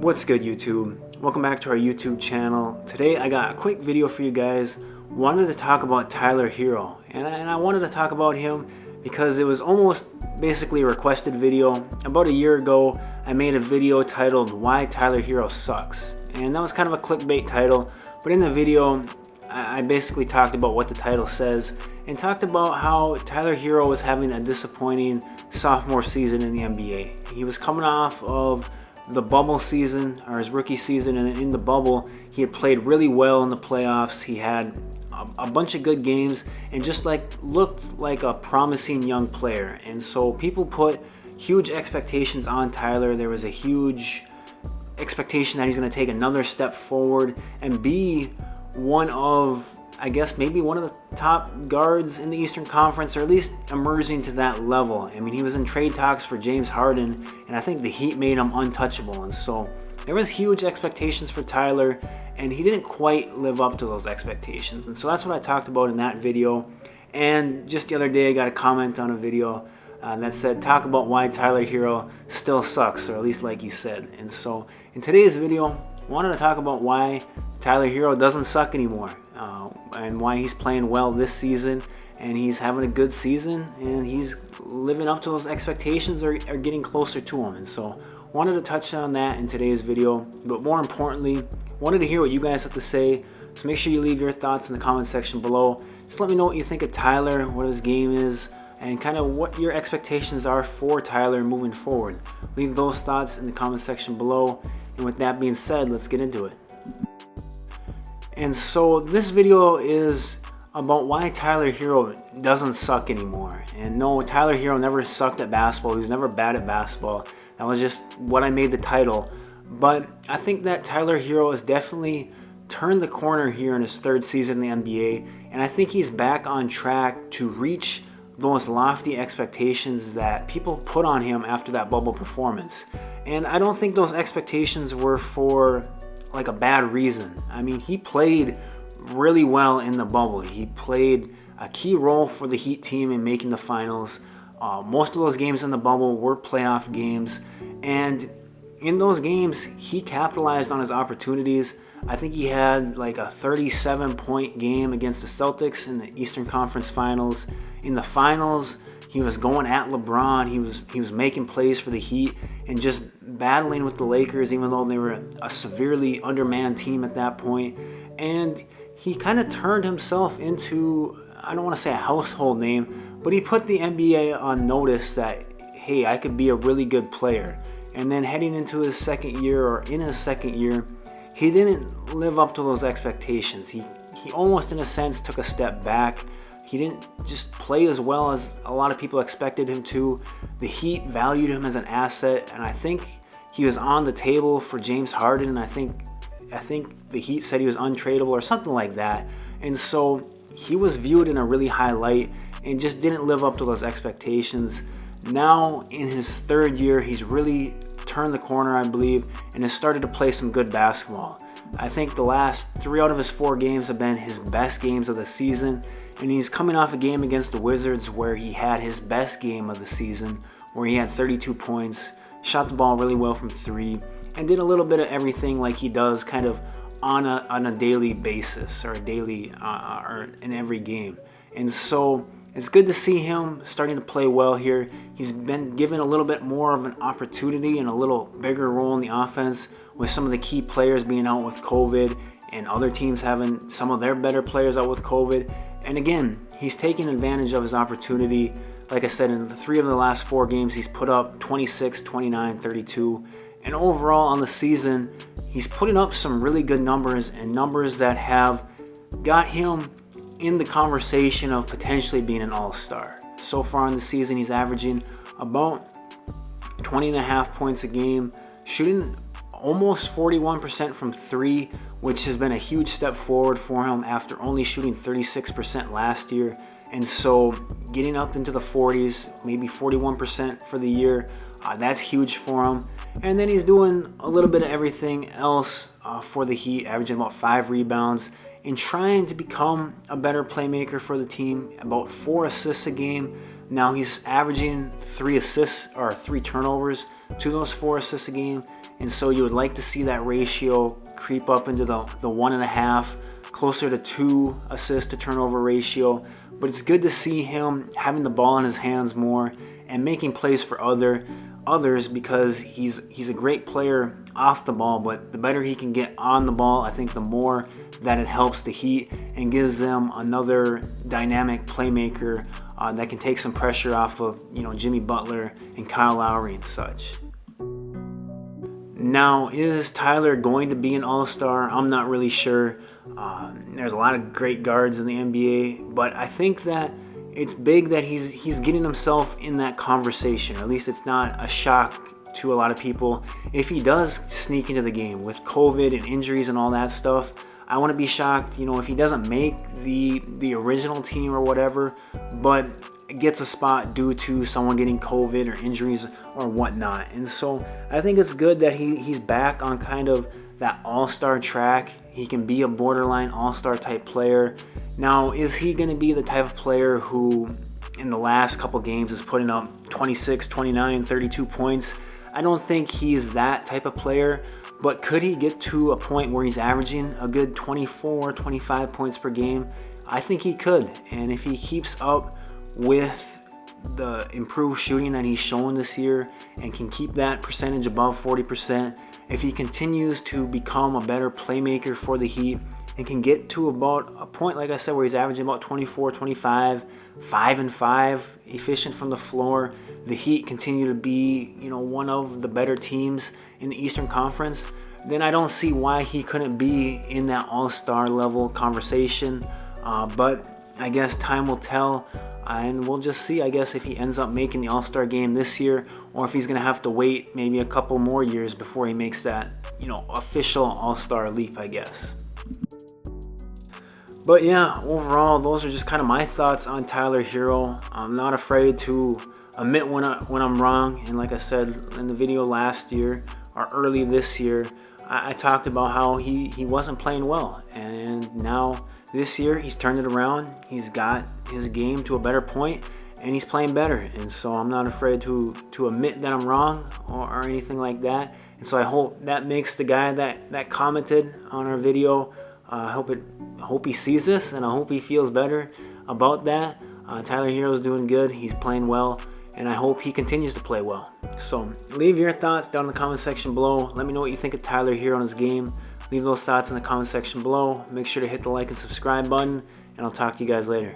What's good, YouTube? Welcome back to our YouTube channel. Today I got a quick video for you guys. Wanted to talk about Tyler Herro, and I wanted to talk about him because it was almost basically a requested video. About a year ago I made a video titled Why Tyler Herro Sucks, and that was kind of a clickbait title, but in the video I basically talked about what the title says and talked about how Tyler Herro was having a disappointing sophomore season in the NBA. He was coming off of the bubble season, or his rookie season, and in the bubble he had played really well in the playoffs. He had a bunch of good games and just looked like a promising young player, and so people put huge expectations on Tyler. There was a huge expectation that he's going to take another step forward and be one of, I guess, maybe one of the top guards in the Eastern Conference, or at least emerging to that level. I mean, he was in trade talks for James Harden, and I think the Heat made him untouchable, and so there was huge expectations for Tyler, and he didn't quite live up to those expectations. And so that's what I talked about in that video. And just the other day I got a comment on a video that said, talk about why Tyler Herro still sucks, or at least like you said. And so in today's video I wanted to talk about why Tyler Herro doesn't suck anymore, and why he's playing well this season, and he's having a good season, and he's living up to those expectations, or getting closer to them. And so wanted to touch on that in today's video, but more importantly wanted to hear what you guys have to say. So make sure you leave your thoughts in the comment section below. Just let me know what you think of Tyler, what his game is, and kind of what your expectations are for Tyler moving forward. Leave those thoughts in the comment section below, and with that being said, let's get into it. And so this video is about why Tyler Herro doesn't suck anymore. And no, Tyler Herro never sucked at basketball. He was never bad at basketball. That was just what I made the title. But I think that Tyler Herro has definitely turned the corner here in his third season in the NBA. And I think he's back on track to reach those lofty expectations that people put on him after that bubble performance. And I don't think those expectations were for like a bad reason. I mean, he played really well in the bubble. He played a key role for the Heat team in making the finals. Most of those games in the bubble were playoff games, and in those games he capitalized on his opportunities. I think he had like a 37-point game against the Celtics in the Eastern Conference Finals. In the finals, he was going at LeBron. He was making plays for the Heat and just battling with the Lakers, even though they were a severely undermanned team at that point. And he kind of turned himself into, I don't want to say a household name, but he put the NBA on notice that, hey, I could be a really good player. And then heading into his second year, or in his second year, he didn't live up to those expectations. He almost, in a sense, took a step back. He didn't just play as well as a lot of people expected him to. The Heat valued him as an asset, and I think he was on the table for James Harden. I think the Heat said he was untradeable or something like that. And so he was viewed in a really high light and just didn't live up to those expectations. Now in his third year, he's really turned the corner, I believe, and has started to play some good basketball. I think the last 3 out of his 4 games have been his best games of the season, and he's coming off a game against the Wizards where he had his best game of the season, where he had 32 points, shot the ball really well from 3, and did a little bit of everything like he does kind of on a daily basis, or a daily or in every game. And so it's good to see him starting to play well here. He's been given a little bit more of an opportunity and a little bigger role in the offense, with some of the key players being out with COVID and other teams having some of their better players out with COVID. And again, he's taking advantage of his opportunity. Like I said, in 3 of the last 4 games, he's put up 26, 29, 32. And overall on the season, he's putting up some really good numbers, and numbers that have got him in the conversation of potentially being an all-star. So far in the season, he's averaging about 20.5 points a game, shooting almost 41% from 3, which has been a huge step forward for him after only shooting 36% last year. And so getting up into the 40s, maybe 41% for the year, that's huge for him. And then he's doing a little bit of everything else for the Heat, averaging about 5 rebounds and trying to become a better playmaker for the team, about 4 assists a game. Now he's averaging 3 assists or 3 turnovers to those 4 assists a game, and so you would like to see that ratio creep up into the 1.5, closer to 2 assist to turnover ratio. But it's good to see him having the ball in his hands more and making plays for others, because he's a great player off the ball, but the better he can get on the ball, I think the more that it helps the Heat and gives them another dynamic playmaker that can take some pressure off of, you know, Jimmy Butler and Kyle Lowry and such. Now, is Tyler going to be an all-star? I'm not really sure. There's a lot of great guards in the NBA, but I think that it's big that he's getting himself in that conversation. At least it's not a shock to a lot of people if he does sneak into the game with COVID and injuries and all that stuff. I wouldn't be shocked, you know, if he doesn't make the original team or whatever, but gets a spot due to someone getting COVID or injuries or whatnot. And so I think it's good that he's back on kind of that all-star track. He can be a borderline all-star type player. Now, is he going to be the type of player who in the last couple games is putting up 26, 29, 32 points? I don't think he's that type of player, but could he get to a point where he's averaging a good 24, 25 points per game? I think he could. And if he keeps up with the improved shooting that he's shown this year and can keep that percentage above 40%, if he continues to become a better playmaker for the Heat and can get to about a point, like I said, where he's averaging about 24, 25, 5 and 5, efficient from the floor, the Heat continue to be, you know, one of the better teams in the Eastern Conference, then I don't see why he couldn't be in that all-star level conversation. But I guess time will tell, and we'll just see, I guess, if he ends up making the all-star game this year, or if he's going to have to wait maybe a couple more years before he makes that, you know, official all-star leap, I guess. But yeah, overall, those are just kind of my thoughts on Tyler Herro. I'm not afraid to admit when I'm wrong. And like I said in the video last year or early this year, I talked about how he wasn't playing well. And now this year, he's turned it around. He's got his game to a better point, and he's playing better. And so I'm not afraid to admit that I'm wrong or anything like that. And so I hope that makes the guy that commented on our video, I hope he sees this, and I hope he feels better about that. Tyler Herro's doing good. He's playing well, and I hope he continues to play well. So leave your thoughts down in the comment section below. Let me know what you think of Tyler Herro and his game. Leave those thoughts in the comment section below. Make sure to hit the like and subscribe button, and I'll talk to you guys later.